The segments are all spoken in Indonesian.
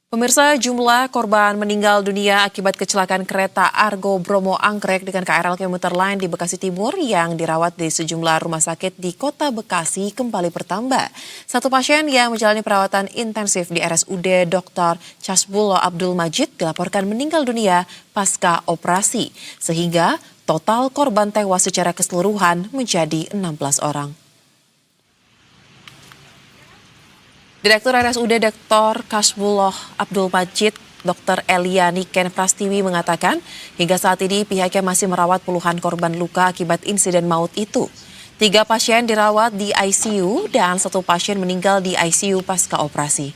Pemirsa, jumlah korban meninggal dunia akibat kecelakaan kereta Argo Bromo Anggrek dengan KRL Komuter Line di Bekasi Timur yang dirawat di sejumlah rumah sakit di Kota Bekasi kembali bertambah. Satu pasien yang menjalani perawatan intensif di RSUD Dr. Casbulo Abdul Majid dilaporkan meninggal dunia pasca operasi, sehingga total korban tewas secara keseluruhan menjadi 16 orang. Direktur RSUD Dr. Casbulo Abdul Majid, Dr. Elia Niken Prastiwi mengatakan, hingga saat ini pihaknya masih merawat puluhan korban luka akibat insiden maut itu. 3 pasien dirawat di ICU dan 1 pasien meninggal di ICU pasca operasi.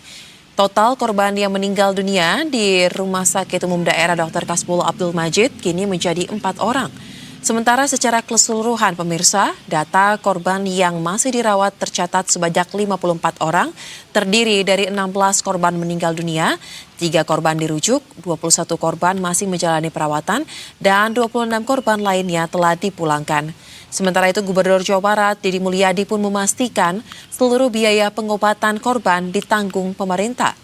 Total korban yang meninggal dunia di Rumah Sakit Umum Daerah Dr. Casbulo Abdul Majid kini menjadi 4 orang. Sementara secara keseluruhan pemirsa, data korban yang masih dirawat tercatat sebanyak 54 orang, terdiri dari 16 korban meninggal dunia, 3 korban dirujuk, 21 korban masih menjalani perawatan, dan 26 korban lainnya telah dipulangkan. Sementara itu Gubernur Jawa Barat Deddy Mulyadi pun memastikan seluruh biaya pengobatan korban ditanggung pemerintah.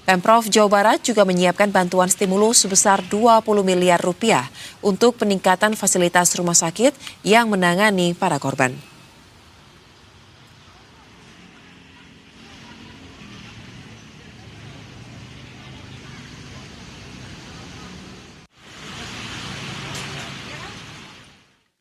Pemprov Jawa Barat juga menyiapkan bantuan stimulus sebesar 20 miliar rupiah untuk peningkatan fasilitas rumah sakit yang menangani para korban.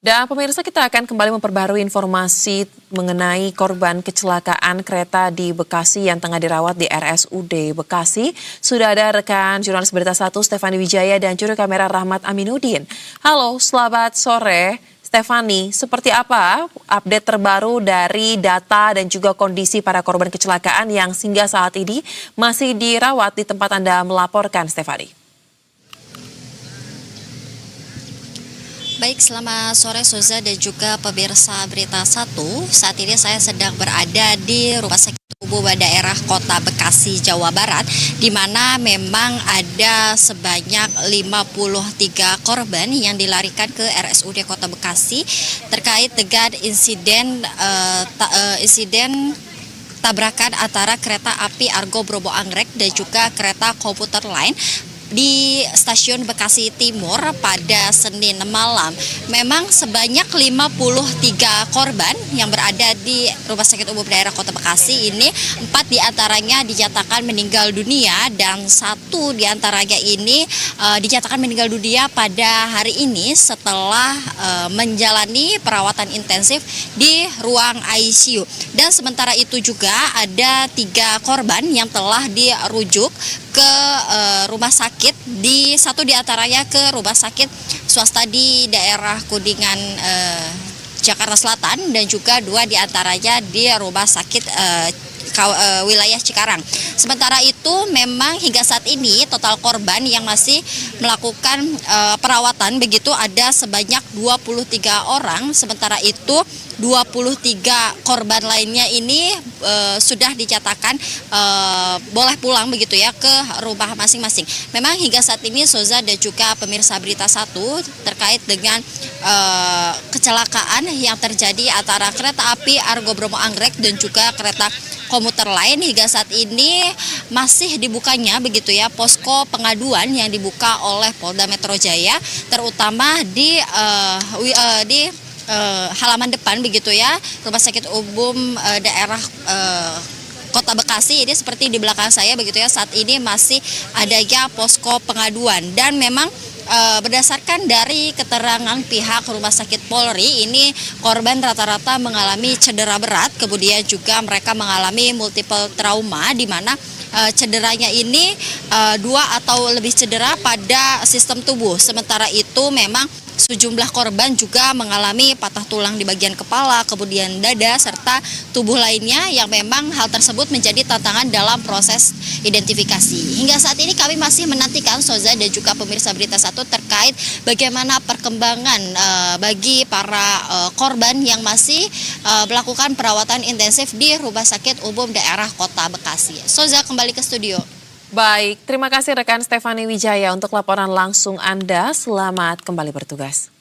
Dan pemirsa, kita akan kembali memperbarui informasi mengenai korban kecelakaan kereta di Bekasi yang tengah dirawat di RSUD Bekasi. Sudah ada rekan jurnalis Berita 1 Stefani Wijaya dan juru kamera Rahmat Aminuddin. Halo, selamat sore Stefani. Seperti apa update terbaru dari data dan juga kondisi para korban kecelakaan yang hingga saat ini masih dirawat di tempat Anda melaporkan, Stefani? Baik, selamat sore Soza dan juga pemirsa Berita 1. Saat ini saya sedang berada di Rumah Sakit Umum Daerah Kota Bekasi, Jawa Barat, di mana memang ada sebanyak 53 korban yang dilarikan ke RSUD Kota Bekasi terkait dengan insiden tabrakan antara kereta api Argo Bromo Anggrek dan juga kereta komuter Line di stasiun Bekasi Timur pada Senin malam. Memang sebanyak 53 korban yang berada di Rumah Sakit Umum Daerah Kota Bekasi ini, 4 diantaranya dinyatakan meninggal dunia dan 1 diantaranya ini dinyatakan meninggal dunia pada hari ini setelah menjalani perawatan intensif di ruang ICU. Dan sementara itu juga ada 3 korban yang telah dirujuk ke rumah sakit, di 1 diantaranya ke rumah sakit swasta di daerah Kuningan Jakarta Selatan dan juga 2 diantaranya di rumah sakit wilayah Cikarang. Sementara itu memang hingga saat ini total korban yang masih melakukan perawatan begitu ada sebanyak 23 orang. Sementara itu 23 korban lainnya ini sudah dinyatakan boleh pulang begitu ya ke rumah masing-masing. Memang hingga saat ini Soza dan juga pemirsa Berita 1 terkait dengan kecelakaan yang terjadi antara kereta api Argo Bromo Anggrek dan juga kereta komuter lain, hingga saat ini masih dibukanya begitu ya posko pengaduan yang dibuka oleh Polda Metro Jaya, terutama di halaman depan begitu ya Rumah Sakit Umum Daerah Kota Bekasi ini seperti di belakang saya begitu ya. Saat ini masih adanya posko pengaduan dan memang berdasarkan dari keterangan pihak Rumah Sakit Polri ini korban rata-rata mengalami cedera berat, kemudian juga mereka mengalami multiple trauma di mana cederanya ini 2 atau lebih cedera pada sistem tubuh. Sementara itu memang sejumlah korban juga mengalami patah tulang di bagian kepala, kemudian dada, serta tubuh lainnya yang memang hal tersebut menjadi tantangan dalam proses identifikasi. Hingga saat ini kami masih menantikan Soza dan juga pemirsa Berita 1 terkait bagaimana perkembangan bagi para korban yang masih melakukan perawatan intensif di Rumah Sakit Umum Daerah Kota Bekasi. Soza, kembali ke studio. Baik, terima kasih rekan Stefani Wijaya untuk laporan langsung Anda. Selamat kembali bertugas.